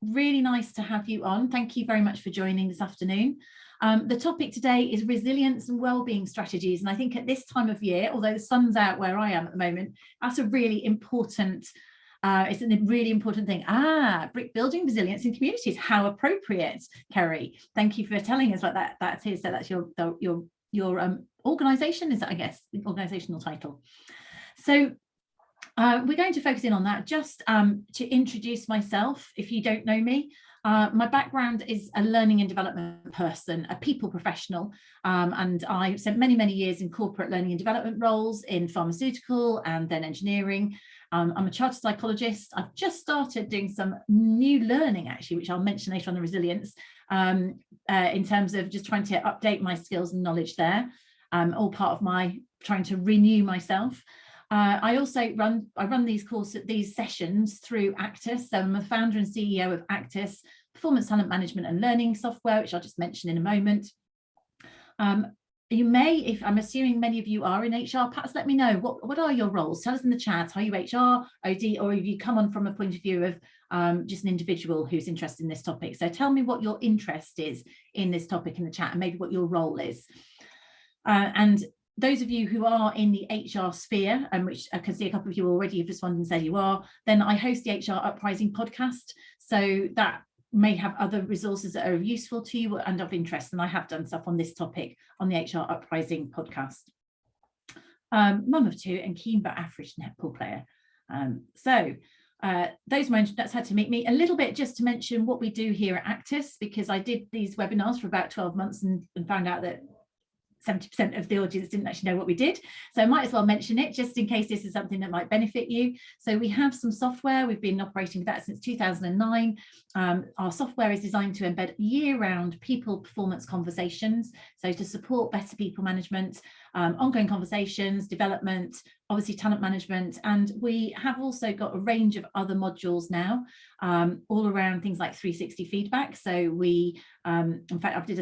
Really nice to have you on. Thank you very much for joining this afternoon. The topic today is resilience and wellbeing strategies. And I think at this time of year, although the sun's out where I am at the moment, that's a really important, it's a really important thing. Brick building resilience in communities. How appropriate, Kerry. Thank you for telling us what that is. So that's your organisation, is that, I guess, the organisational title. So we're going to focus in on that just to introduce myself, if you don't know me. My background is a learning and development person, a people professional, and I spent many, many years in corporate learning and development roles in pharmaceutical and then engineering. I'm a chartered psychologist. I've just started doing some new learning, actually, which I'll mention later on the resilience, in terms of just trying to update my skills and knowledge there, all part of my trying to renew myself. I also run these sessions through Actus. So I'm the founder and CEO of Actus, performance talent management and learning software, which I'll just mention in a moment. You may, if I'm assuming many of you are in HR, perhaps let me know what are your roles. Tell us in the chat, are you HR, OD, or have you come on from a point of view of just an individual who's interested in this topic? So tell me what your interest is in this topic in the chat and maybe what your role is. And those of you who are in the HR sphere, which I can see a couple of you already have responded and said you are, then I host the HR Uprising podcast. So that may have other resources that are useful to you and of interest. And I have done stuff on this topic on the HR Uprising podcast. Mum of two and keen but average netball player. Those that's had to meet me a little bit just to mention what we do here at Actus, because I did these webinars for about 12 months and found out that 70% of the audience didn't actually know what we did. So I might as well mention it just in case this is something that might benefit you. So we have some software. We've been operating with that since 2009. Our software is designed to embed year-round people performance conversations. So to support better people management, ongoing conversations, development, obviously talent management. And we have also got a range of other modules now, all around things like 360 feedback. So we, in fact, I did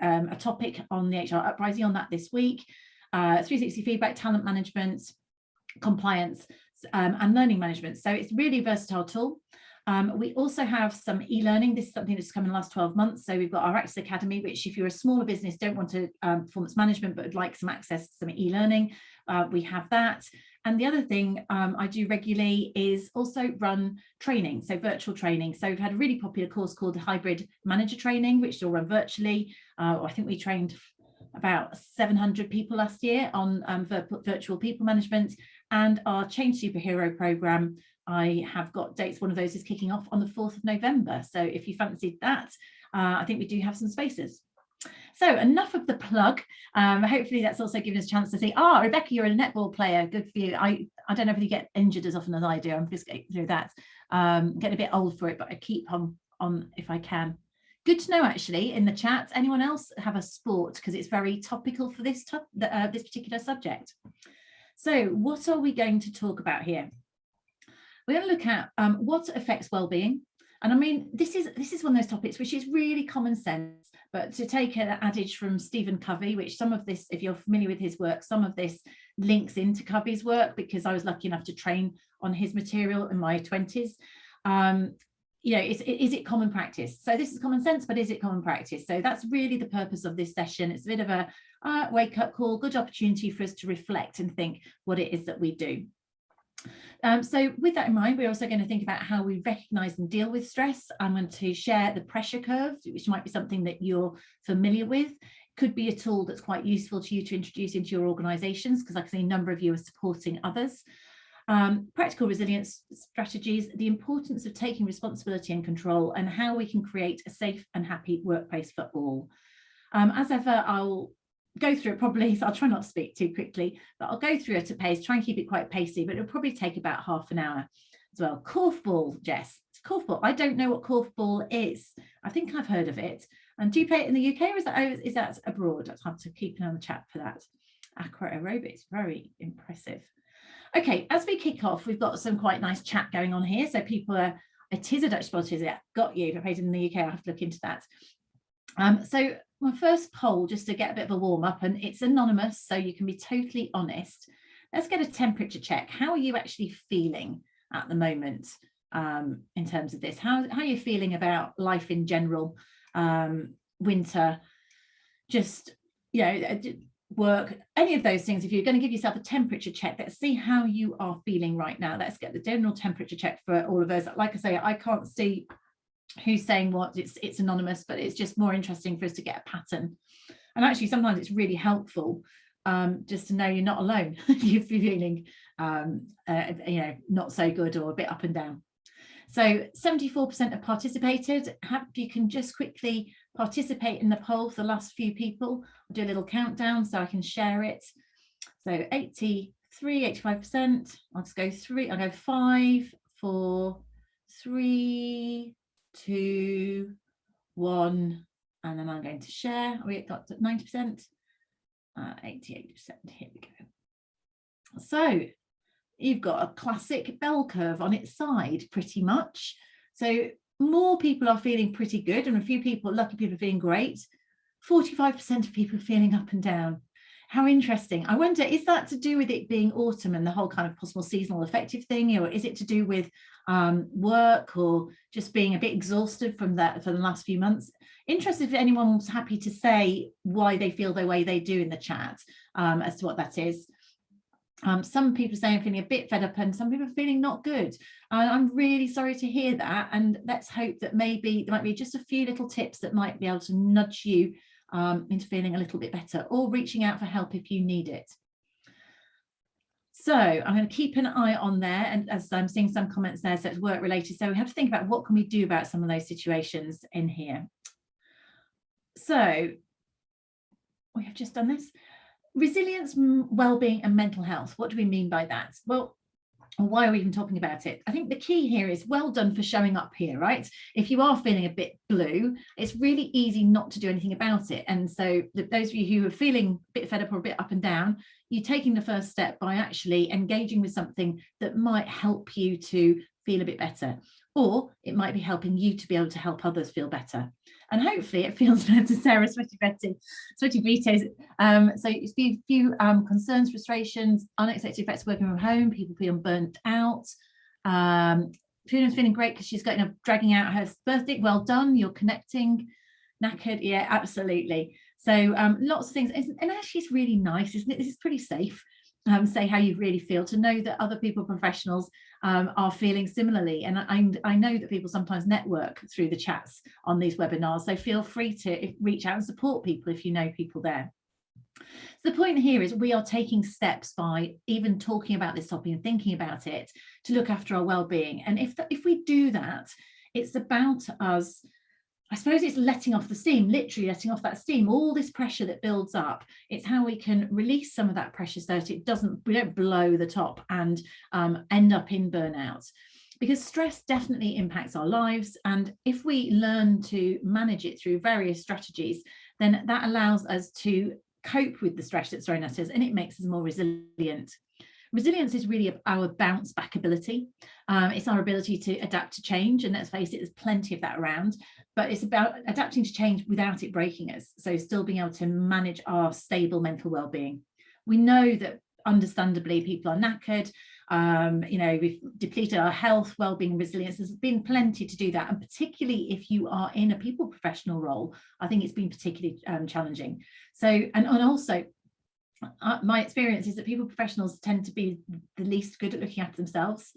a topic on the HR Uprising on that this week. 360 feedback, talent management, compliance, and learning management. So it's really a versatile tool. We also have some e-learning. This is something that's come in the last 12 months. So we've got our Actus Academy, which if you're a smaller business, don't want to performance management, but would like some access to some e-learning, we have that. And the other thing I do regularly is also run training, so virtual training. So we've had a really popular course called the Hybrid Manager Training, which will run virtually. I think we trained about 700 people last year on virtual people management, and our Change Superhero program. I have got dates. One of those is kicking off on the 4th of November. So if you fancied that, I think we do have some spaces. So enough of the plug. Hopefully that's also given us a chance to see, Rebecca, you're a netball player. Good for you. I don't know if you get injured as often as I do. I'm just getting through that. Getting a bit old for it, but I keep on if I can. Good to know, actually, in the chat. Anyone else have a sport? Because it's very topical for this particular subject. So what are we going to talk about here? We're going to look at what affects well-being. And I mean, this is one of those topics which is really common sense, but to take an adage from Stephen Covey, which some of this, if you're familiar with his work, some of this links into Covey's work, because I was lucky enough to train on his material in my 20s. You know, is it common practice? So this is common sense, but is it common practice? So that's really the purpose of this session. It's a bit of a wake-up call, good opportunity for us to reflect and think what it is that we do. So with that in mind, we're also going to think about how we recognise and deal with stress. I'm going to share the pressure curve, which might be something that you're familiar with. Could be a tool that's quite useful to you to introduce into your organisations, because I can see a number of you are supporting others. Practical resilience strategies, the importance of taking responsibility and control, and how we can create a safe and happy workplace for all. As ever, I'll go through it probably, so I'll try not to speak too quickly, but I'll go through it at a pace, try and keep it quite pacey, but it'll probably take about half an hour as well. Korfball, Jess. Korfball. I don't know what korfball is. I think I've heard of it. And do you play it in the UK, or is that abroad? I'll have to keep an eye on the chat for that. Aqua aerobics, very impressive. Okay, as we kick off, we've got some quite nice chat going on here. So people are, it is a Dutch sport, is it? Got you. If I played in the UK, I'll have to look into that. So my first poll, just to get a bit of a warm up, and it's anonymous, so you can be totally honest. Let's get a temperature check. How are you actually feeling at the moment? in terms of this? How are you feeling about life in general? Winter, just, you know, work, any of those things. If you're going to give yourself a temperature check, let's see how you are feeling right now. Let's get the general temperature check for all of us. Like I say, I can't see who's saying what, it's anonymous, but it's just more interesting for us to get a pattern. And actually sometimes it's really helpful just to know you're not alone. You're feeling you know, not so good or a bit up and down. So 74% have participated. You can just quickly participate in the poll for the last few people. I'll do a little countdown so I can share it. So 85%. I'll just go 3, I'll go 5, 4, 3, 2, 1, and then I'm going to share. We got 90%, 88%. Here we go. So you've got a classic bell curve on its side, pretty much. So more people are feeling pretty good, and a few people, lucky people, are feeling great. 45% of people are feeling up and down. How interesting. I wonder, is that to do with it being autumn and the whole kind of possible seasonal affective thing, or is it to do with work, or just being a bit exhausted from that for the last few months? Interested if anyone was happy to say why they feel the way they do in the chat, as to what that is. Some people saying feeling a bit fed up, and some people are feeling not good. I'm really sorry to hear that, and let's hope that maybe there might be just a few little tips that might be able to nudge you into feeling a little bit better, or reaching out for help if you need it. So I'm going to keep an eye on there, and as I'm seeing some comments there, so it's work related, so we have to think about what can we do about some of those situations in here. So we have just done this. Resilience, well-being and mental health. What do we mean by that? Well, why are we even talking about it? I think the key here is well done for showing up here, right? If you are feeling a bit blue, it's really easy not to do anything about it. And so those of you who are feeling a bit fed up or a bit up and down, you're taking the first step by actually engaging with something that might help you to feel a bit better, or it might be helping you to be able to help others feel better. And hopefully it feels better. Sarah, sweaty vetoes. So it's a few concerns, frustrations, unexpected effects of working from home, people feeling burnt out. Fiona's feeling great because she's dragging out her birthday. Well done, you're connecting. Knackered, yeah, absolutely. So lots of things, and actually it's really nice, isn't it? This is pretty safe. Say how you really feel, to know that other people, professionals, are feeling similarly. And I know that people sometimes network through the chats on these webinars, so feel free to reach out and support people if you know people there. So the point here is we are taking steps by even talking about this topic and thinking about it to look after our well-being. And if we do that, it's about us, I suppose it's letting off the steam, literally letting off that steam, all this pressure that builds up. It's how we can release some of that pressure so that we don't blow the top and end up in burnout. Because stress definitely impacts our lives. And if we learn to manage it through various strategies, then that allows us to cope with the stress that's thrown at us, and it makes us more resilient. Resilience is really our bounce back ability. It's our ability to adapt to change, and let's face it, there's plenty of that around, but it's about adapting to change without it breaking us. So still being able to manage our stable mental well-being. We know that understandably people are knackered, you know, we've depleted our health, well-being, resilience. There's been plenty to do that, and particularly if you are in a people professional role, I think it's been particularly challenging. So, and also, my experience is that people professionals tend to be the least good at looking after themselves.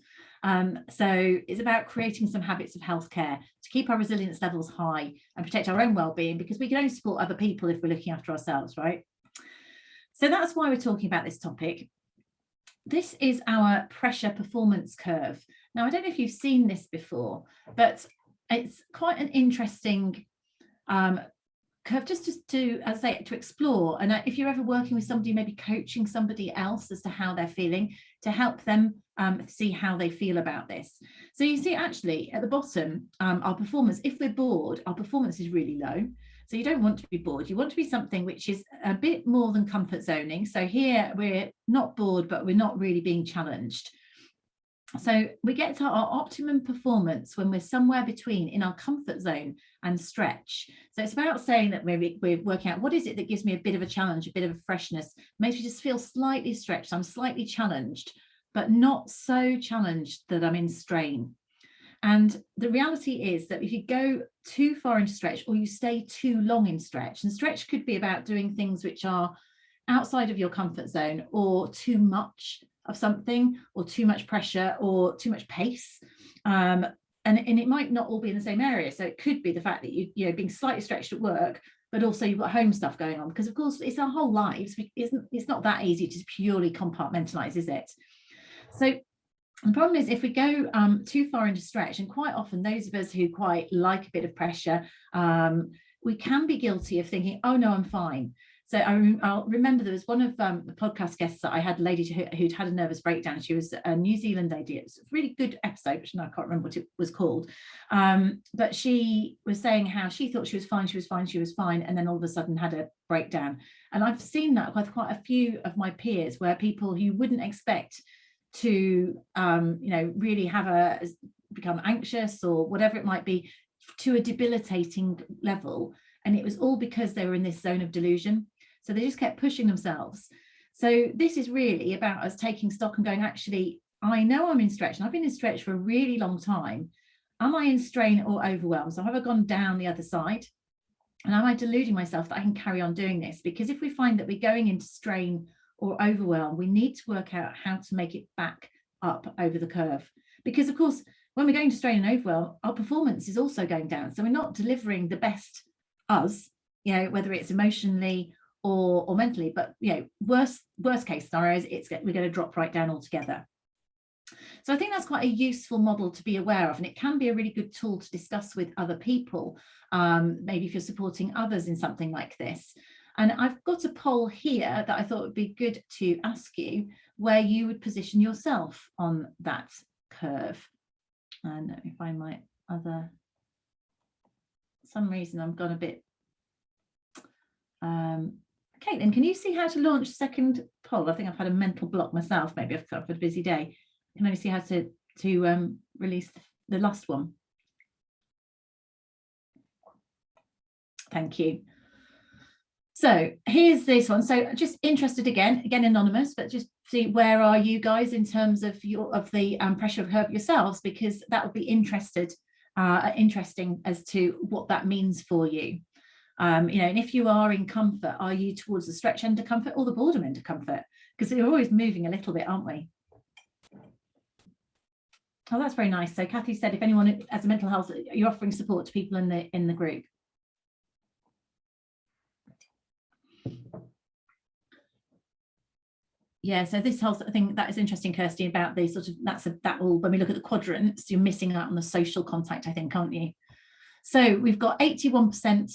So it's about creating some habits of healthcare to keep our resilience levels high and protect our own well-being, because we can only support other people if we're looking after ourselves, right? So that's why we're talking about this topic. This is our pressure performance curve. Now, I don't know if you've seen this before, but it's quite an interesting curve, just to, as I say, to explore. And if you're ever working with somebody, maybe coaching somebody else as to how they're feeling, to help them see how they feel about this. So you see, actually at the bottom, our performance, if we're bored, our performance is really low. So you don't want to be bored. You want to be something which is a bit more than comfort zoning. So here we're not bored, but we're not really being challenged. So we get to our optimum performance when we're somewhere between in our comfort zone and stretch. So it's about saying that we're working out what is it that gives me a bit of a challenge, a bit of a freshness, makes me just feel slightly stretched. I'm slightly challenged, but not so challenged that I'm in strain. And the reality is that if you go too far into stretch, or you stay too long in stretch, and stretch could be about doing things which are outside of your comfort zone, or too much of something, or too much pressure, or too much pace. And it might not all be in the same area. So it could be the fact that you know, being slightly stretched at work, but also you've got home stuff going on, because of course it's our whole lives. It's not that easy to purely compartmentalize, is it? So the problem is if we go too far into stretch, and quite often those of us who quite like a bit of pressure, we can be guilty of thinking, oh no, I'm fine. So I'll remember there was one of the podcast guests that I had, a lady who'd had a nervous breakdown. She was a New Zealand lady. It was a really good episode, which I can't remember what it was called. But she was saying how she thought she was fine, and then all of a sudden had a breakdown. And I've seen that with quite a few of my peers, where people you wouldn't expect to, you know, really become anxious or whatever it might be, to a debilitating level. And it was all because they were in this zone of delusion. So they just kept pushing themselves. So this is really about us taking stock and going, actually, I know I'm in stretch, and I've been in stretch for a really long time. Am I in strain or overwhelm? So have I gone down the other side? And am I deluding myself that I can carry on doing this? Because if we find that we're going into strain or overwhelm, we need to work out how to make it back up over the curve. Because of course, when we're going to strain and overwhelm, our performance is also going down. So we're not delivering the best us, you know, whether it's emotionally or mentally. But you know, worst case scenarios, we're going to drop right down altogether. So I think that's quite a useful model to be aware of, and it can be a really good tool to discuss with other people, maybe if you're supporting others in something like this. And I've got a poll here that I thought would be good to ask you, where you would position yourself on that curve. And let me find my other, for some reason I've gone a bit, Caitlin, can you see how to launch second poll? I think I've had a mental block myself, maybe I've had a busy day. I can only see how to release the last one. Thank you. So here's this one. So just interested again anonymous, but just see where are you guys in terms of the pressure curve yourselves, because that would be interesting as to what that means for you. You know, and if you are in comfort, are you towards the stretch end of comfort or the boredom end of comfort? Because we're always moving a little bit, aren't we? Oh, that's very nice. So Kathy said, if anyone has a mental health, you're offering support to people in the group. Yeah, so this whole thing that is interesting, Kirsty, about the sort of that all, when we look at the quadrants, you're missing out on the social contact, I think, aren't you? So we've got 81%,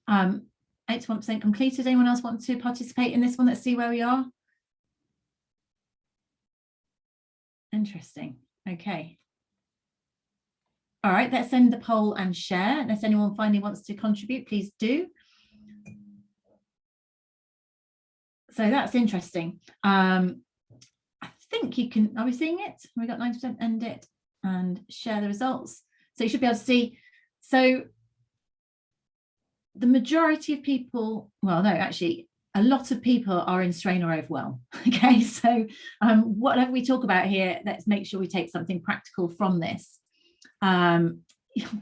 81% completed. Anyone else want to participate in this one? Let's see where we are. Interesting. Okay. All right, let's end the poll and share. Unless anyone finally wants to contribute, please do. So that's interesting. I think you can, are we seeing it? We got 90%, end it and share the results. So you should be able to see. So the majority of people, well, no, actually, a lot of people are in strain or overwhelm. Okay, so whatever we talk about here, let's make sure we take something practical from this.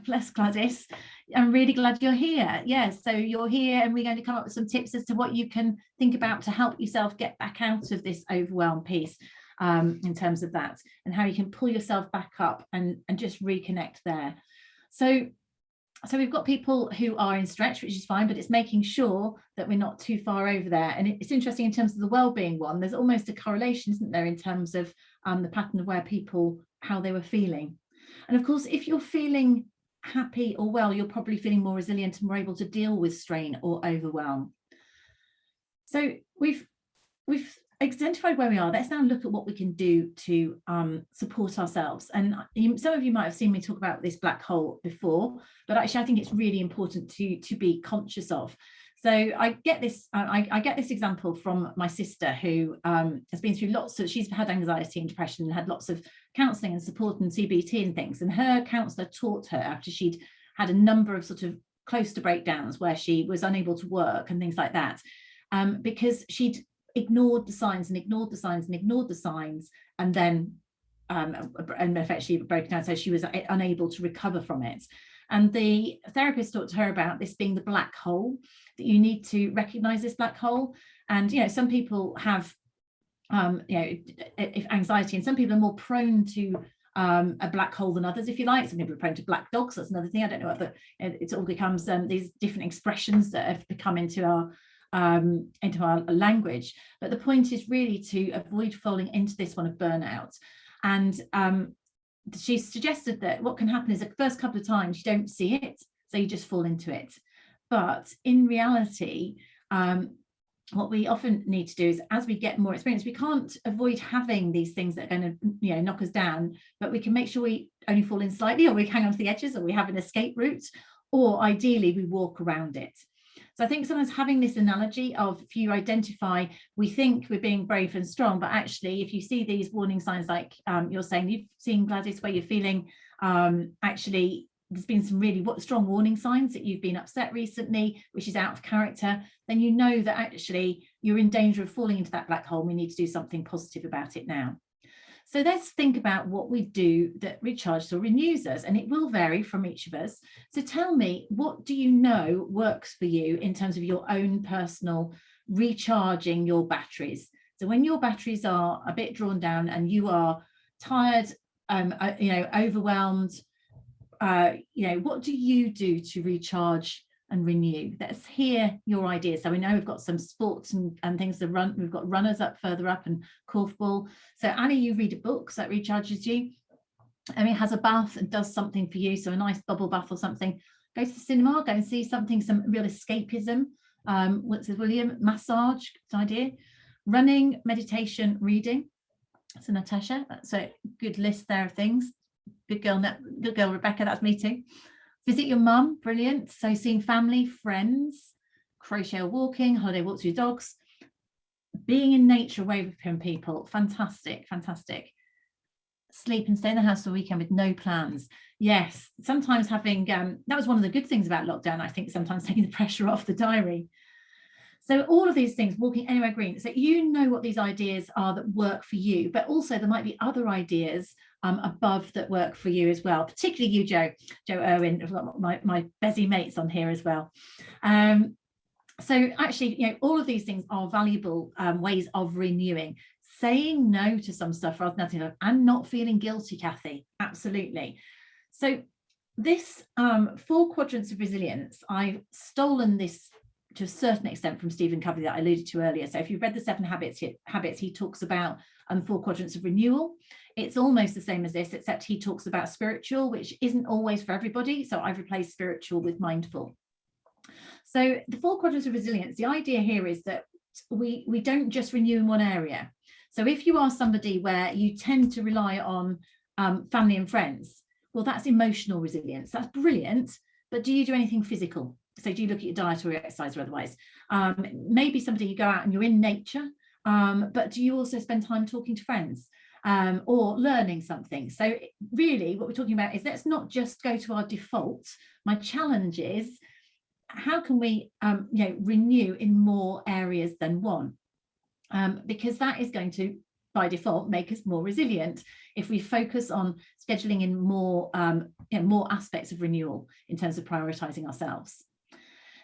Bless Gladys. I'm really glad you're here. Yes, so you're here, and we're going to come up with some tips as to what you can think about to help yourself get back out of this overwhelm piece, in terms of that, and how you can pull yourself back up and just reconnect there. So we've got people who are in stretch, which is fine, but it's making sure that we're not too far over there. And it's interesting in terms of the well-being one, there's almost a correlation, isn't there, in terms of the pattern of where people, how they were feeling. And of course, if you're feeling happy or well, you're probably feeling more resilient and more able to deal with strain or overwhelm. So we've identified where we are. Let's now look at what we can do to support ourselves. And some of you might have seen me talk about this black hole before, but actually I think it's really important to be conscious of. So I get this example from my sister, who has been through she's had anxiety and depression and had lots of counselling and support and CBT and things. And her counsellor taught her, after she'd had a number of sort of close to breakdowns where she was unable to work and things like that, because she'd ignored the signs and ignored the signs and ignored the signs, and then and effectively broken down, so she was unable to recover from it. And the therapist talked to her about this being the black hole, that you need to recognize this black hole. And some people have anxiety, and some people are more prone to a black hole than others, if you like. Some people are prone to black dogs. That's another thing. I don't know whether it all becomes these different expressions that have become into our language. But the point is really to avoid falling into this one of burnout. And she suggested that what can happen is the first couple of times you don't see it, so you just fall into it. But in reality, what we often need to do is, as we get more experience, we can't avoid having these things that are going to knock us down, but we can make sure we only fall in slightly, or we hang on to the edges, or we have an escape route, or ideally we walk around it. So I think sometimes having this analogy of, if you identify, we think we're being brave and strong, but actually if you see these warning signs, like you're saying you've seen, Gladys, where you're feeling actually there's been some really strong warning signs that you've been upset recently, which is out of character, then you know that actually you're in danger of falling into that black hole. We need to do something positive about it now. So let's think about what we do that recharges or renews us, and it will vary from each of us. So tell me, what do you know works for you in terms of your own personal recharging your batteries? So when your batteries are a bit drawn down and you are tired, overwhelmed, what do you do to recharge and renew? Let's hear your ideas. So we know we've got some sports and things to run. We've got runners up further up and korfball. So Annie, you read a book, so that recharges you. Emmy has a bath and does something for you, so a nice bubble bath or something. Go to the cinema, go and see something, some real escapism. What says William? Massage, good idea. Running, meditation, reading. So Natasha, that's a good list there of things. Good girl, Rebecca, that's me too. Visit your mum, brilliant. So seeing family, friends, crochet or walking, holiday walks with your dogs, being in nature, away from people, fantastic, fantastic. Sleep and stay in the house for the weekend with no plans. Yes, sometimes having, that was one of the good things about lockdown, I think, sometimes taking the pressure off the diary. So all of these things, walking anywhere green, so you know what these ideas are that work for you, but also there might be other ideas above that work for you as well, particularly you, Joe Irwin. I've got my busy mates on here as well. So actually, all of these things are valuable ways of renewing. Saying no to some stuff rather than nothing, and not feeling guilty, Kathy, absolutely. So this 4 quadrants of resilience, I've stolen this to a certain extent from Stephen Covey that I alluded to earlier. So if you've read the 7 habits, he talks about 4 quadrants of renewal. It's almost the same as this, except he talks about spiritual, which isn't always for everybody. So I've replaced spiritual with mindful. So the 4 quadrants of resilience, the idea here is that we don't just renew in one area. So if you are somebody where you tend to rely on family and friends, well, that's emotional resilience. That's brilliant. But do you do anything physical? So do you look at your diet or your exercise or otherwise? Maybe somebody, you go out and you're in nature, but do you also spend time talking to friends or learning something? So really what we're talking about is, let's not just go to our default. My challenge is, how can we renew in more areas than one? Because that is going to, by default, make us more resilient if we focus on scheduling in more aspects of renewal in terms of prioritizing ourselves.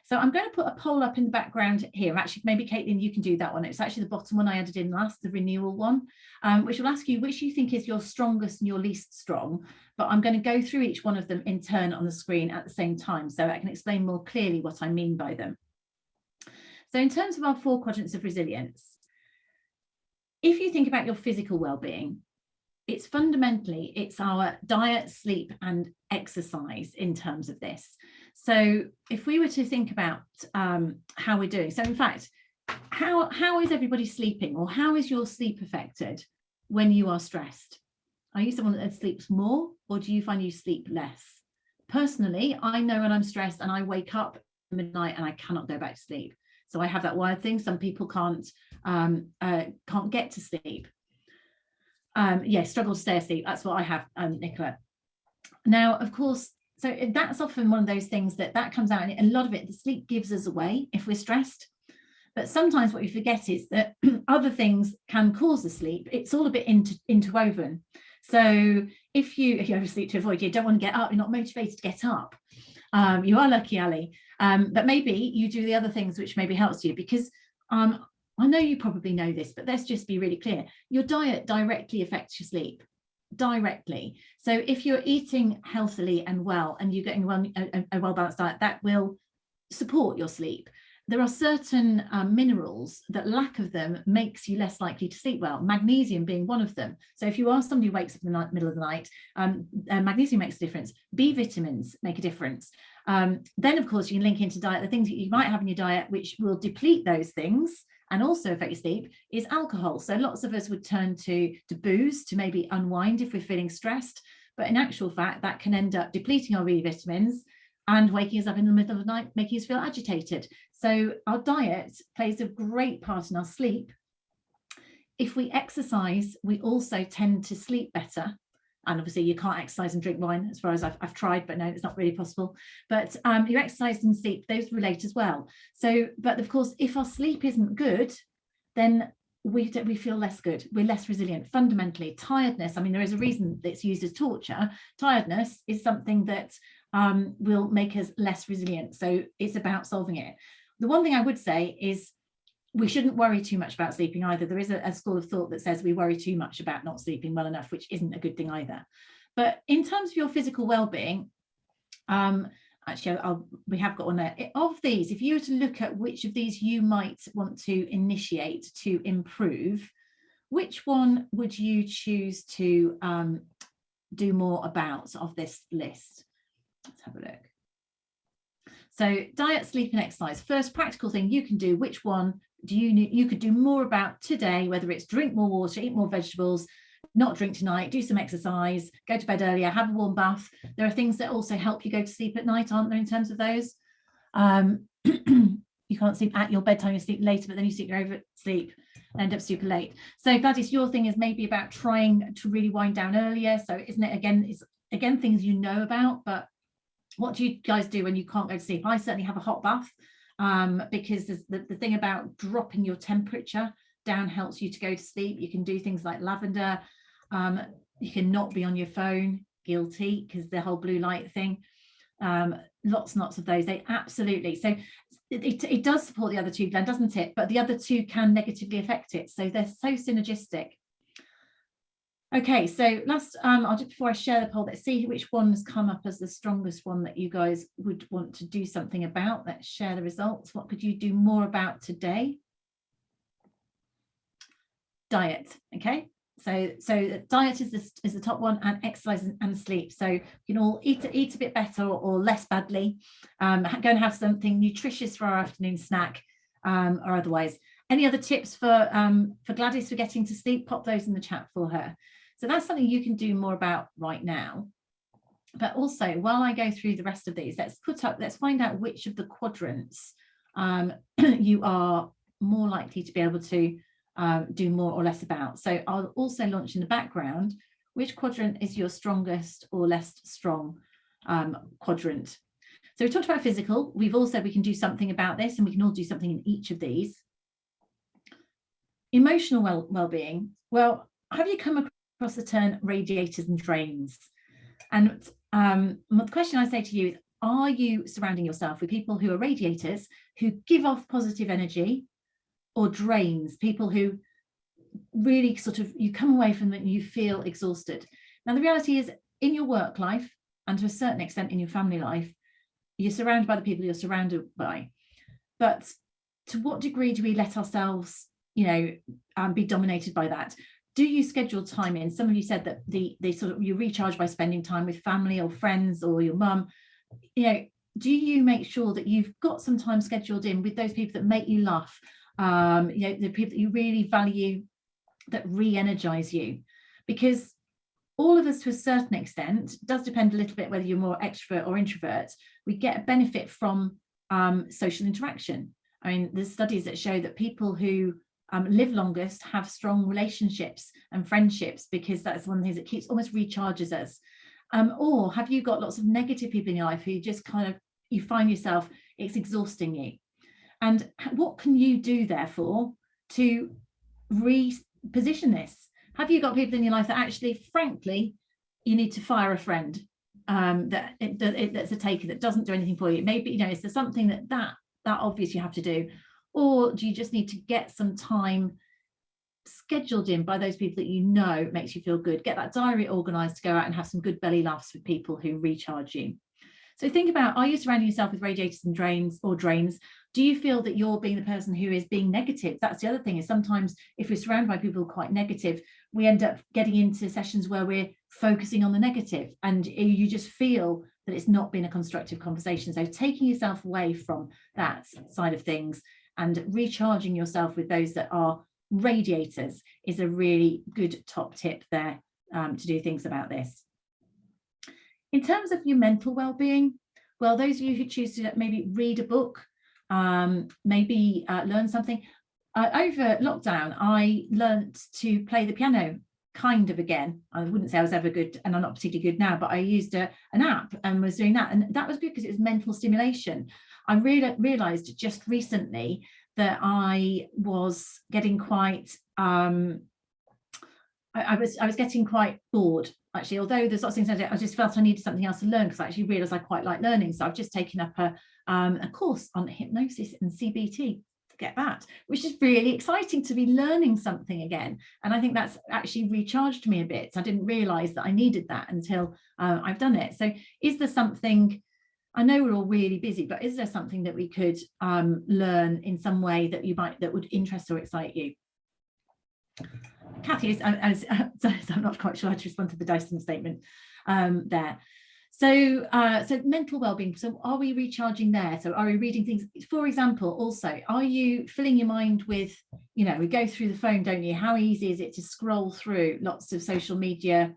So I'm going to put a poll up in the background here. Actually, maybe Caitlin, you can do that one. It's actually the bottom one I added in last, the renewal one, which will ask you which you think is your strongest and your least strong. But I'm going to go through each one of them in turn on the screen at the same time, so I can explain more clearly what I mean by them. So in terms of our 4 quadrants of resilience, if you think about your physical well-being, it's fundamentally, it's our diet, sleep, and exercise in terms of this. So if we were to think about how we're doing, so in fact, how is everybody sleeping, or how is your sleep affected when you are stressed? Are you someone that sleeps more, or do you find you sleep less? Personally, I know when I'm stressed and I wake up at midnight and I cannot go back to sleep. So I have that wired thing. Some people can't get to sleep. Struggle to stay asleep. That's what I have, Nicola. Now, of course, so that's often one of those things that comes out, and a lot of it, the sleep gives us away if we're stressed. But sometimes what we forget is that other things can cause the sleep. It's all a bit interwoven. So if you oversleep to avoid, you don't want to get up, you're not motivated to get up. You are lucky, Ali. But maybe you do the other things which maybe helps you, because I know you probably know this, but let's just be really clear. Your diet directly affects your sleep, directly. So if you're eating healthily and well, and you're getting a well-balanced diet, that will support your sleep. There are certain minerals that lack of them makes you less likely to sleep well, magnesium being one of them. So if you are somebody who wakes up in the middle of the night, magnesium makes a difference. B vitamins make a difference. Then, of course, you can link into diet. The things that you might have in your diet which will deplete those things and also affect your sleep is alcohol. So lots of us would turn to booze to maybe unwind if we're feeling stressed. But in actual fact, that can end up depleting our B vitamins and waking us up in the middle of the night, making us feel agitated. So our diet plays a great part in our sleep. If we exercise, we also tend to sleep better. And obviously you can't exercise and drink wine, as far as I've tried, but no, it's not really possible. But you exercise and sleep, those relate as well. So, but of course, if our sleep isn't good, then we feel less good. We're less resilient. Fundamentally, tiredness, I mean, there is a reason it's used as torture. Tiredness is something that will make us less resilient. So it's about solving it. The one thing I would say is we shouldn't worry too much about sleeping either. There is a school of thought that says we worry too much about not sleeping well enough, which isn't a good thing either. But in terms of your physical well-being, actually, we have got one there. Of these, if you were to look at which of these you might want to initiate to improve, which one would you choose to do more about of this list? Let's have a look. So diet, sleep and exercise. First practical thing you can do, which one do you could do more about today, whether it's drink more water, eat more vegetables, not drink tonight, do some exercise, go to bed earlier, have a warm bath. There are things that also help you go to sleep at night, aren't there, in terms of those? You can't sleep at your bedtime, you sleep later, but then you sleep, you're over sleep, end up super late. So Gladys, your thing is maybe about trying to really wind down earlier. So isn't it, it's again things you know about, but what do you guys do when you can't go to sleep? I certainly have a hot bath, because the thing about dropping your temperature down helps you to go to sleep. You can do things like lavender. You can not be on your phone, guilty, because the whole blue light thing. Lots and lots of those. They absolutely. So it does support the other two, Glenn, doesn't it? But the other two can negatively affect it. So they're so synergistic. Okay, so last, I'll just, before I share the poll, let's see which one's come up as the strongest one that you guys would want to do something about. Let's share the results. What could you do more about today? Diet. Okay, so diet is the top one, and exercise and sleep. So you can all eat a bit better or less badly. Go and have something nutritious for our afternoon snack, or otherwise. Any other tips for Gladys for getting to sleep? Pop those in the chat for her. So that's something you can do more about right now. But also, while I go through the rest of these, let's find out which of the quadrants you are more likely to be able to do more or less about. So I'll also launch in the background which quadrant is your strongest or less strong quadrant. So we talked about physical. We've all said we can do something about this, and we can all do something in each of these. Emotional well-being. Well, have you come across the term radiators and drains? And the question I say to you is, are you surrounding yourself with people who are radiators, who give off positive energy, or drains, people who really sort of, you come away from it and you feel exhausted? Now, the reality is, in your work life, and to a certain extent in your family life, you're surrounded by the people you're surrounded by. But to what degree do we let ourselves, be dominated by that? Do you schedule time in? Some of you said that you recharge by spending time with family or friends or your mum. Do you make sure that you've got some time scheduled in with those people that make you laugh? The people that you really value, that re-energize you? Because all of us, to a certain extent, does depend a little bit whether you're more extrovert or introvert, we get a benefit from social interaction. I mean, there's studies that show that people who live longest have strong relationships and friendships, because that's one of the things that keeps, almost recharges us. Or have you got lots of negative people in your life who just kind of, you find yourself, it's exhausting you? And what can you do, therefore, to reposition this? Have you got people in your life that actually, frankly, you need to fire a friend, that's a taker, that doesn't do anything for you? Maybe, you know, is there something that obvious you have to do? Or do you just need to get some time scheduled in by those people that you know makes you feel good? Get that diary organized to go out and have some good belly laughs with people who recharge you. So think about, are you surrounding yourself with radiators and drains? Do you feel that you're being the person who is being negative? That's the other thing, is sometimes if we're surrounded by people who are quite negative, we end up getting into sessions where we're focusing on the negative, and you just feel that it's not been a constructive conversation. So taking yourself away from that side of things and recharging yourself with those that are radiators is a really good top tip there, to do things about this. In terms of your mental well-being, well, those of you who choose to maybe read a book, maybe learn something. Over lockdown, I learnt to play the piano kind of again. I wouldn't say I was ever good, and I'm not particularly good now, but I used an app and was doing that. And that was good because it was mental stimulation. I realized just recently that I was getting quite, I was getting quite bored, actually, although there's lots of things I just felt I needed something else to learn, because I actually realized I quite like learning. So I've just taken up a course on hypnosis and CBT to get that, which is really exciting, to be learning something again. And I think that's actually recharged me a bit. I didn't realize that I needed that until I've done it. So is there something, I know we're all really busy, but is there something that we could learn in some way that would interest or excite you? Kathy, I'm not quite sure how to respond to the Dyson statement there. So mental well-being. So are we recharging there? So are we reading things? For example, also, are you filling your mind with, you know, we go through the phone, don't you? How easy is it to scroll through lots of social media,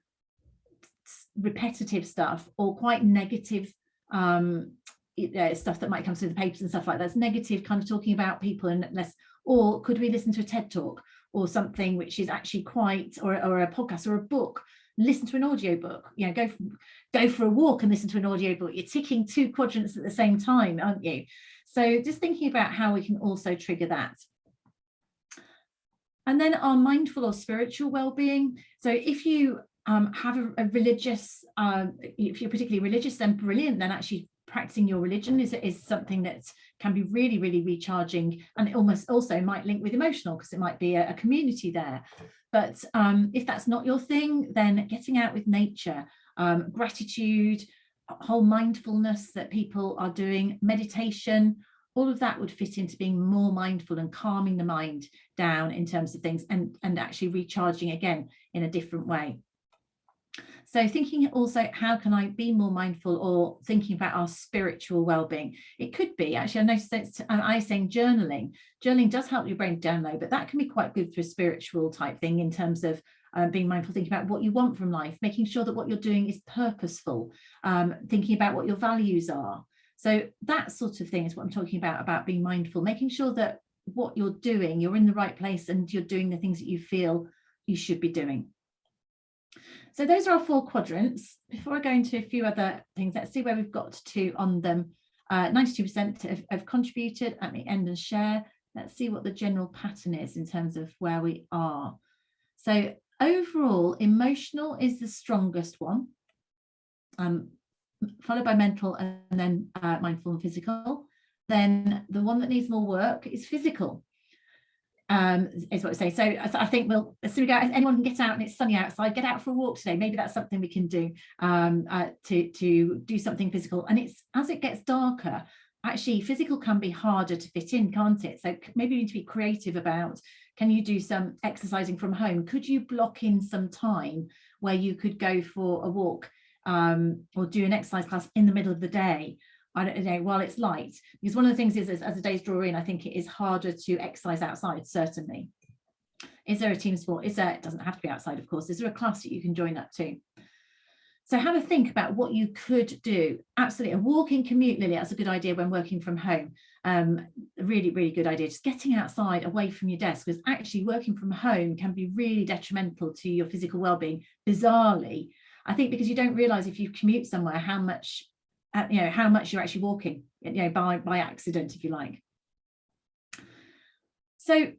repetitive stuff, or quite negative stuff that might come through the papers and stuff like that? That's negative, kind of talking about people, and less. Or could we listen to a TED talk or something which is actually quite, or a podcast or a book? Listen to an audio book, you know, go for a walk and listen to an audio book. You're ticking 2 quadrants at the same time, aren't you? So just thinking about how we can also trigger that. And then our mindful or spiritual well-being. So if you have a religious, if you're particularly religious, then brilliant. Then actually practicing your religion is something that can be really, really recharging, and it almost also might link with emotional, because it might be a community there. But if that's not your thing, then getting out with nature, gratitude, whole mindfulness that people are doing, meditation, all of that would fit into being more mindful and calming the mind down in terms of things, and actually recharging again in a different way. So thinking also, how can I be more mindful, or thinking about our spiritual well-being? It could be, actually, I noticed I saying journaling. Journaling does help your brain download, but that can be quite good for a spiritual type thing, in terms of being mindful, thinking about what you want from life, making sure that what you're doing is purposeful, thinking about what your values are. So that sort of thing is what I'm talking about being mindful, making sure that what you're doing, you're in the right place, and you're doing the things that you feel you should be doing. So those are our 4 quadrants. Before I go into a few other things, let's see where we've got to on them. 92% have contributed. Let me end and share. Let's see what the general pattern is in terms of where we are. So overall, emotional is the strongest one, followed by mental, and then mindful and physical. Then the one that needs more work is physical. Is what we say. So I think we'll, as soon as anyone can get out and it's sunny outside, get out for a walk today. Maybe that's something we can do, to do something physical. And it's, as it gets darker, actually physical can be harder to fit in, can't it? So maybe we need to be creative about, can you do some exercising from home? Could you block in some time where you could go for a walk, or do an exercise class in the middle of the day? I don't know, while it's light, because one of the things is, as the days draw in, I think it is harder to exercise outside, certainly. Is there a team sport? It doesn't have to be outside, of course. Is there a class that you can join up to? So have a think about what you could do. Absolutely, a walking commute, Lily, that's a good idea when working from home. Really, really good idea. Just getting outside, away from your desk, because actually working from home can be really detrimental to your physical well-being, bizarrely. I think because you don't realise, if you commute somewhere, how much you're actually walking, by accident, if you like. So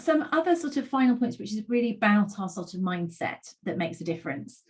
some other sort of final points, which is really about our sort of mindset that makes a difference.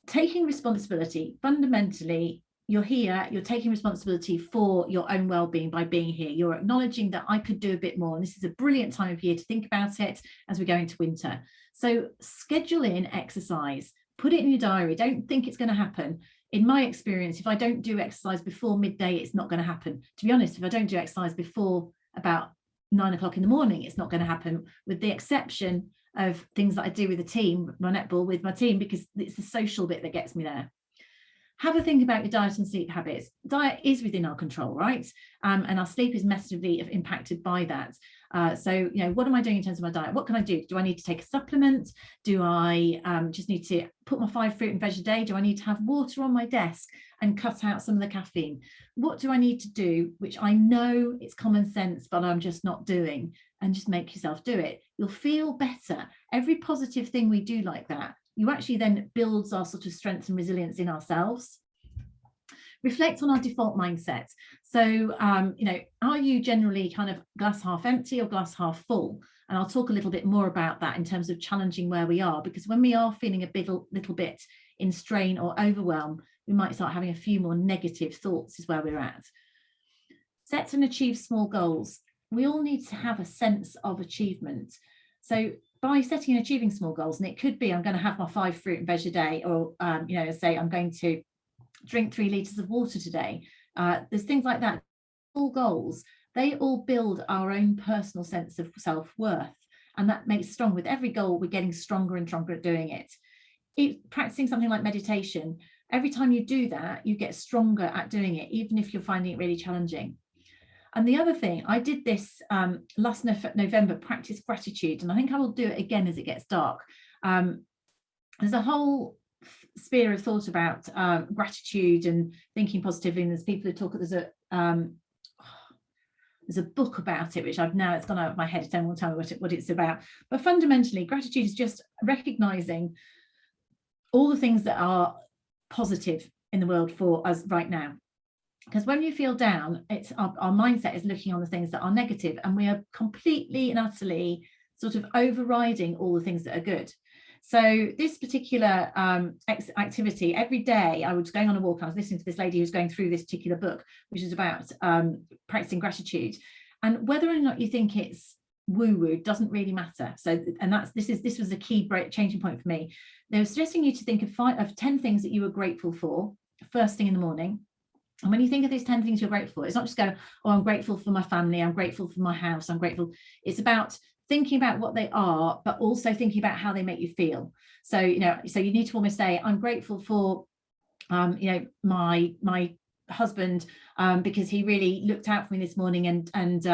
Taking responsibility. Fundamentally, you're here, you're taking responsibility for your own well-being by being here. You're acknowledging that I could do a bit more. And this is a brilliant time of year to think about it as we go into winter. So schedule in exercise, put it in your diary. Don't think it's going to happen. In my experience, if I don't do exercise before midday, it's not going to happen. To be honest, if I don't do exercise before about 9 o'clock in the morning, it's not going to happen, with the exception of things that I do with the team, my netball with my team, because it's the social bit that gets me there. Have a think about your diet and sleep habits. Diet is within our control, right? And our sleep is massively impacted by that. So, what am I doing in terms of my diet? What can I do? Do I need to take a supplement? Do I just need to put my 5 fruit and veg a day? Do I need to have water on my desk and cut out some of the caffeine? What do I need to do, which I know it's common sense, but I'm just not doing? And just make yourself do it. You'll feel better. Every positive thing we do like that, you actually then builds our sort of strength and resilience in ourselves. Reflect on our default mindset. So, are you generally kind of glass half empty or glass half full? And I'll talk a little bit more about that in terms of challenging where we are, because when we are feeling a little bit in strain or overwhelm, we might start having a few more negative thoughts is where we're at. Set and achieve small goals. We all need to have a sense of achievement. So by setting and achieving small goals, and it could be I'm going to have my 5 fruit and veg a day, or say I'm going to drink 3 litres of water today. There's things like that. All goals, they all build our own personal sense of self-worth, and that makes strong. With every goal, we're getting stronger and stronger at doing it. Practicing something like meditation, every time you do that, you get stronger at doing it, even if you're finding it really challenging. And the other thing, I did this last November, practice gratitude, and I think I will do it again as it gets dark. There's a whole sphere of thought about gratitude and thinking positively, and there's people who talk, there's a book about it, which it's gone out of my head, so won't tell me what it's about. But fundamentally, gratitude is just recognizing all the things that are positive in the world for us right now. Because when you feel down, it's our mindset is looking on the things that are negative, and we are completely and utterly sort of overriding all the things that are good. So this particular activity, every day I was going on a walk, I was listening to this lady who's going through this particular book, which is about practicing gratitude. And whether or not you think it's woo-woo doesn't really matter. So, and this was a key changing point for me. They were suggesting you to think of 10 things that you were grateful for first thing in the morning. And when you think of these 10 things you're grateful for, it's not just go, oh, I'm grateful for my family, I'm grateful for my house, I'm grateful. It's about thinking about what they are, but also thinking about how they make you feel. So, so you need to almost say, I'm grateful for, my husband, because he really looked out for me this morning and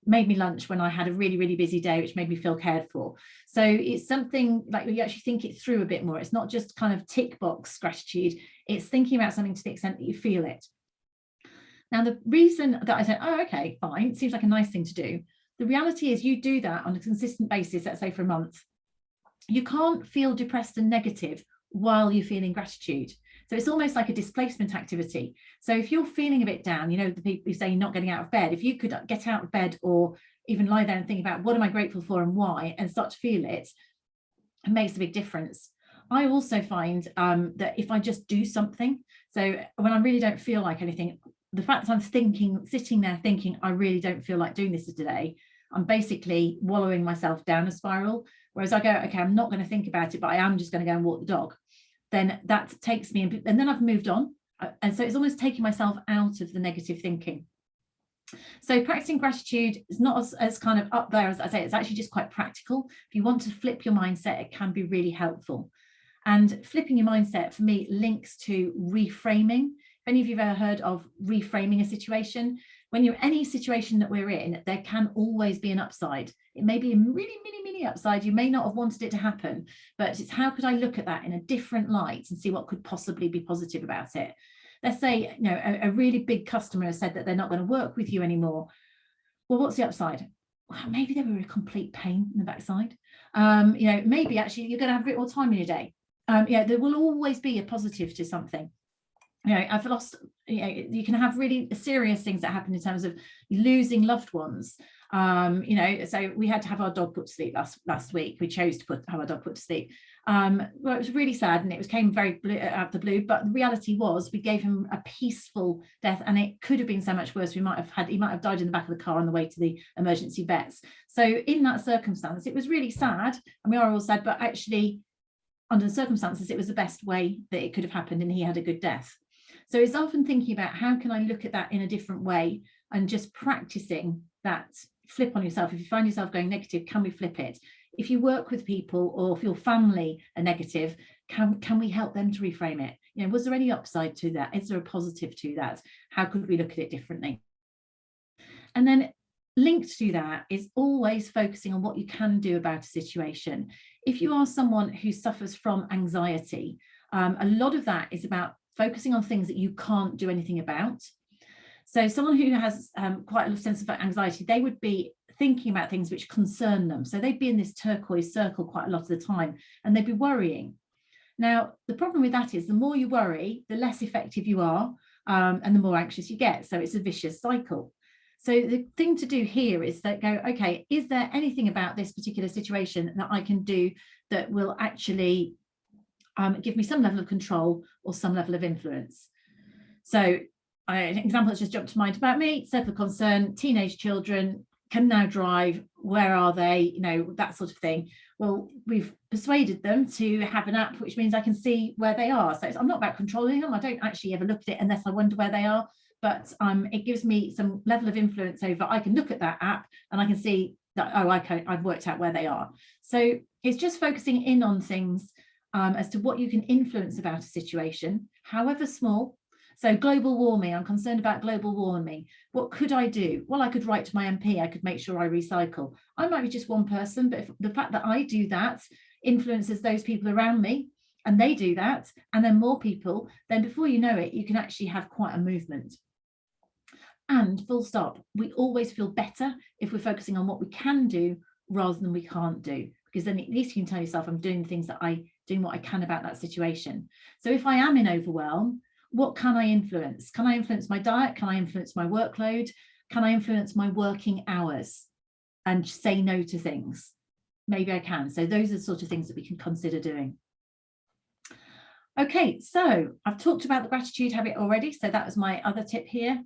made me lunch when I had a really, really busy day, which made me feel cared for. So it's something like you actually think it through a bit more. It's not just kind of tick box gratitude. It's thinking about something to the extent that you feel it. Now, the reason that I said, oh, okay, fine, it seems like a nice thing to do. The reality is you do that on a consistent basis, let's say for a month. You can't feel depressed and negative while you're feeling gratitude. So it's almost like a displacement activity. So if you're feeling a bit down, the people who say you're not getting out of bed, if you could get out of bed or even lie there and think about what am I grateful for and why, and start to feel it, it makes a big difference. I also find that if I just do something, so when I really don't feel like anything, the fact that I'm sitting there thinking, I really don't feel like doing this today, I'm basically wallowing myself down a spiral. Whereas I go, okay, I'm not going to think about it, but I am just going to go and walk the dog. Then that takes me, and then I've moved on. And so it's almost taking myself out of the negative thinking. So practicing gratitude is not as kind of up there as I say, it's actually just quite practical. If you want to flip your mindset, it can be really helpful. And flipping your mindset for me links to reframing. If any of you have ever heard of reframing a situation, when you're in any situation that we're in, there can always be an upside. It may be a really mini upside. You may not have wanted it to happen, but it's how could I look at that in a different light and see what could possibly be positive about it. Let's say, a really big customer has said that they're not going to work with you anymore. Well, what's the upside? Well, maybe they were a complete pain in the backside. Maybe actually you're going to have a bit more time in your day. There will always be a positive to something. I've lost, you can have really serious things that happen in terms of losing loved ones. So we had to have our dog put to sleep last week. We chose to have our dog put to sleep. Well, it was really sad, and it came very out of the blue, but the reality was we gave him a peaceful death, and it could have been so much worse. He might have died in the back of the car on the way to the emergency vets. So in that circumstance, it was really sad, and we are all sad, but actually under the circumstances, it was the best way that it could have happened, and he had a good death. So it's often thinking about how can I look at that in a different way, and just practicing that flip on yourself. If you find yourself going negative, can we flip it? If you work with people, or if your family are negative, can we help them to reframe it? Was there any upside to that? Is there a positive to that? How could we look at it differently? And then linked to that is always focusing on what you can do about a situation. If you are someone who suffers from anxiety, a lot of that is about focusing on things that you can't do anything about. So someone who has quite a sense of anxiety, they would be thinking about things which concern them. So they'd be in this turquoise circle quite a lot of the time, and they'd be worrying. Now, the problem with that is the more you worry, the less effective you are, and the more anxious you get. So it's a vicious cycle. So the thing to do here is that go, okay, is there anything about this particular situation that I can do that will actually give me some level of control or some level of influence? So an example that's just jumped to mind about me: circle of concern, teenage children can now drive. Where are they? That sort of thing. Well, we've persuaded them to have an app, which means I can see where they are. So I'm not about controlling them. I don't actually ever look at it unless I wonder where they are. But it gives me some level of influence over. I can look at that app and I can see that, oh, I've worked out where they are. So it's just focusing in on things as to what you can influence about a situation, however small. So global warming, I'm concerned about global warming. What could I do? Well, I could write to my MP. I could make sure I recycle. I might be just one person, but if the fact that I do that influences those people around me, and they do that, and then more people, then before you know it, you can actually have quite a movement. And full stop, we always feel better if we're focusing on what we can do rather than we can't do, because then at least you can tell yourself, I'm doing things that doing what I can about that situation. So if I am in overwhelm, what can I influence? Can I influence my diet? Can I influence my workload? Can I influence my working hours and say no to things? Maybe I can. So those are the sort of things that we can consider doing. Okay, so I've talked about the gratitude habit already. So that was my other tip here.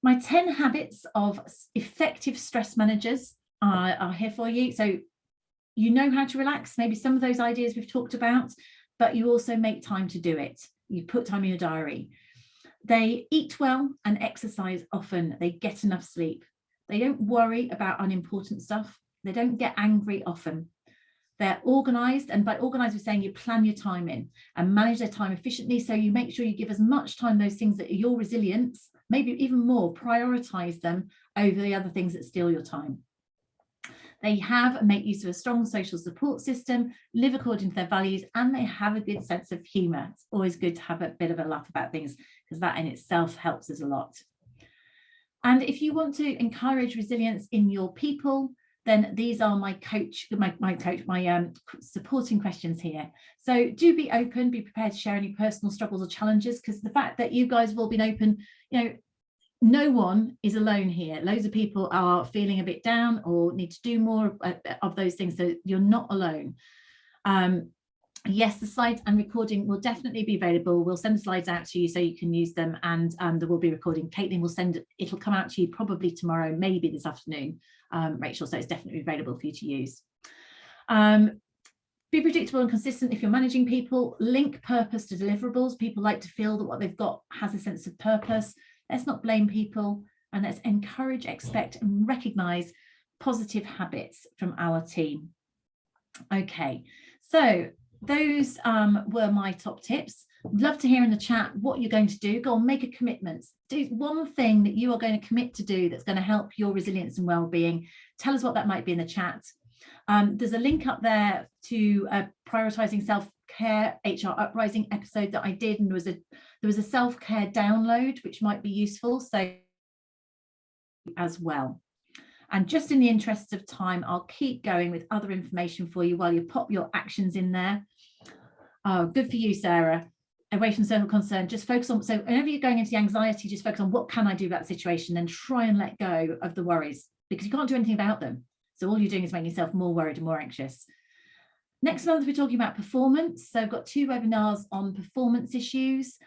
My 10 habits of effective stress managers are here for you. So you know how to relax. Maybe some of those ideas we've talked about, but you also make time to do it. You put time in your diary. They eat well and exercise often. They get enough sleep. They don't worry about unimportant stuff. They don't get angry often. They're organized, and by organized, we're saying you plan your time in and manage their time efficiently. So you make sure you give as much time those things that are your resilience, maybe even more, prioritize them over the other things that steal your time. They have and make use of a strong social support system, live according to their values, and they have a good sense of humor. It's always good to have a bit of a laugh about things, because that in itself helps us a lot. And if you want to encourage resilience in your people, then these are my supporting questions here. So do be open, be prepared to share any personal struggles or challenges, because the fact that you guys have all been open, no one is alone here. Loads of people are feeling a bit down or need to do more of those things, so you're not alone. Yes, the slides and recording will definitely be available. We'll send the slides out to you so you can use them, and there will be recording. Caitlin will send it. It'll come out to you probably tomorrow, maybe this afternoon, Rachel, so it's definitely available for you to use. Be predictable and consistent if you're managing people. Link purpose to deliverables. People like to feel that what they've got has a sense of purpose. Let's not blame people, and let's encourage, expect, and recognize positive habits from our team. Okay, so those were my top tips. I'd love to hear in the chat what you're going to do. Go on, make a commitment. Do one thing that you are going to commit to do that's going to help your resilience and well-being. Tell us what that might be in the chat. There's a link up there to prioritizing self-care HR Uprising episode that I did, and there was a self-care download which might be useful, so as well. And just in the interest of time, I'll keep going with other information for you while you pop your actions in there. Oh, good for you, Sarah. away from circle of concern, just focus on, so whenever you're going into the anxiety, just focus on what can I do about the situation, then try and let go of the worries, because you can't do anything about them. So all you're doing is making yourself more worried and more anxious. Next month, we're talking about performance. So I've got 2 webinars on performance issues.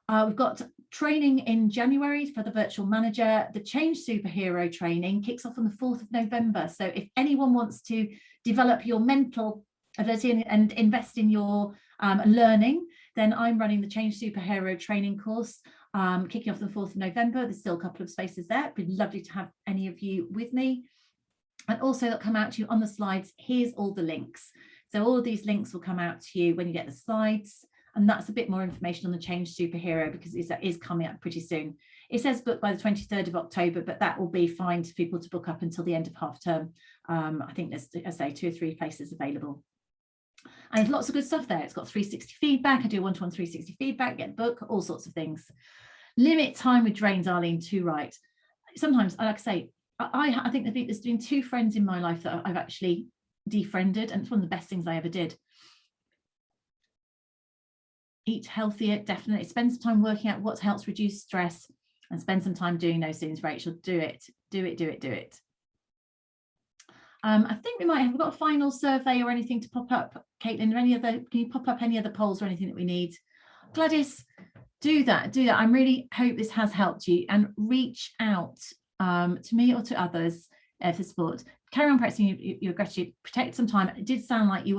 We've got training in January for the virtual manager. The Change Superhero training kicks off on the 4th of November. So if anyone wants to develop your mental ability and invest in your learning, then I'm running the Change Superhero training course, kicking off the 4th of November. There's still a couple of spaces there. It'd be lovely to have any of you with me. And also that'll come out to you on the slides. Here's all the links. So all of these links will come out to you when you get the slides. And that's a bit more information on the Change Superhero, because it is coming up pretty soon. It says book by the 23rd of October, but that will be fine for people to book up until the end of half term. I think there's, as I say, 2 or 3 places available. And there's lots of good stuff there. It's got 360 feedback. I do one-to-one 360 feedback, get a book, all sorts of things. Limit time with drains, Arlene, too right. Sometimes, like I say, I think there's been 2 friends in my life that I've actually defriended, and it's one of the best things I ever did. Eat healthier, definitely. Spend some time working out what helps reduce stress, and spend some time doing those things. Rachel, do it, do it, do it, do it. I think we might have, we've got a final survey or anything to pop up. Caitlin, can you pop up any other polls or anything that we need? Gladys, do that. I really hope this has helped you, and reach out to me or to others for support. Carry on practicing your gratitude. Protect some time. It did sound like you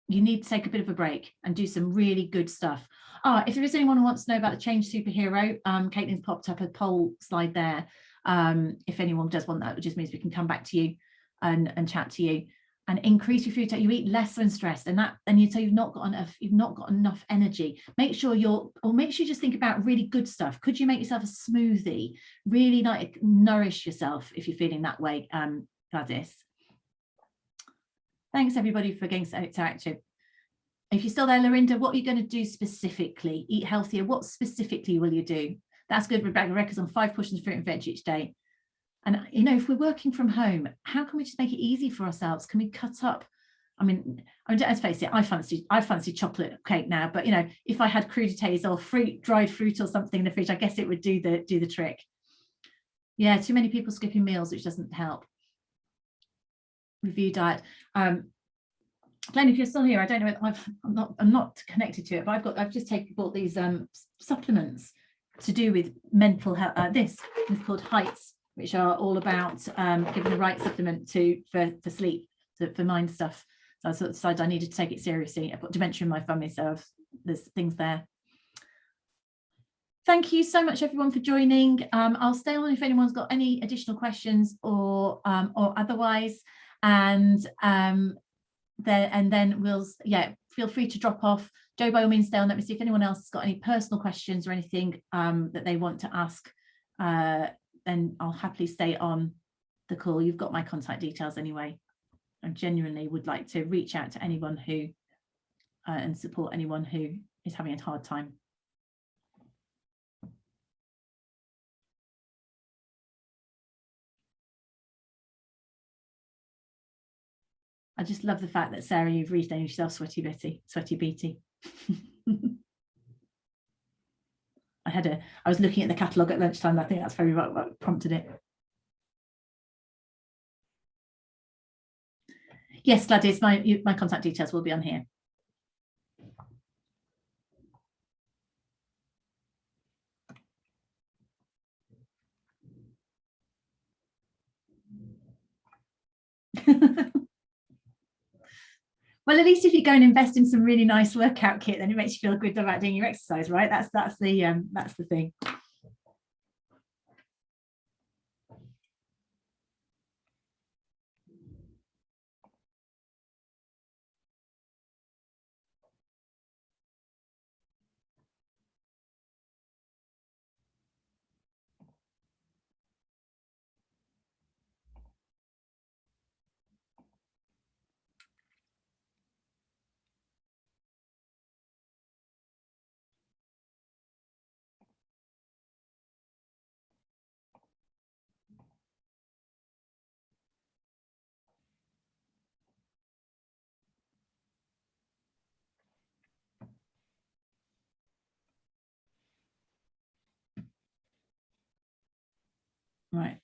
need to take a bit of a break and do some really good stuff. If there is anyone who wants to know about the Change Superhero, Caitlin's popped up a poll slide there. If anyone does want that, it just means we can come back to you and chat to you. And increase your food. You eat less when stressed, and you've not got enough energy. Make sure you just think about really good stuff. Could you make yourself a smoothie? Really like nourish yourself if you're feeling that way, Gladys. Thanks everybody for getting so active. If you're still there, Lorinda, what are you going to do specifically? Eat healthier. What specifically will you do? That's good. Rebecca Records on 5 portions of fruit and veg each day. And if we're working from home, how can we just make it easy for ourselves? Can we cut up? I mean, let's face it, I fancy chocolate cake now, but if I had crudités or dried fruit or something in the fridge, I guess it would do the trick. Yeah, too many people skipping meals, which doesn't help. Review diet. Glenn, if you're still here, I don't know. I'm not connected to it, but I've just bought these supplements to do with mental health. This is called Heights, which are all about giving the right supplement for sleep, for mind stuff. So I sort of decided I needed to take it seriously. I've got dementia in my family, so there's things there. Thank you so much, everyone, for joining. I'll stay on if anyone's got any additional questions or otherwise, and then we'll feel free to drop off. Joe, by all means, stay on. Let me see if anyone else has got any personal questions or anything that they want to ask. Then I'll happily stay on the call. You've got my contact details anyway. I genuinely would like to reach out to anyone who and support anyone who is having a hard time. I just love the fact that, Sarah, you've renamed yourself Sweaty Beatty. I was looking at the catalogue at lunchtime. I think that's very right what prompted it. Yes, Gladys, my contact details will be on here. Well, at least if you go and invest in some really nice workout kit, then it makes you feel good about doing your exercise, right? That's the thing. Right.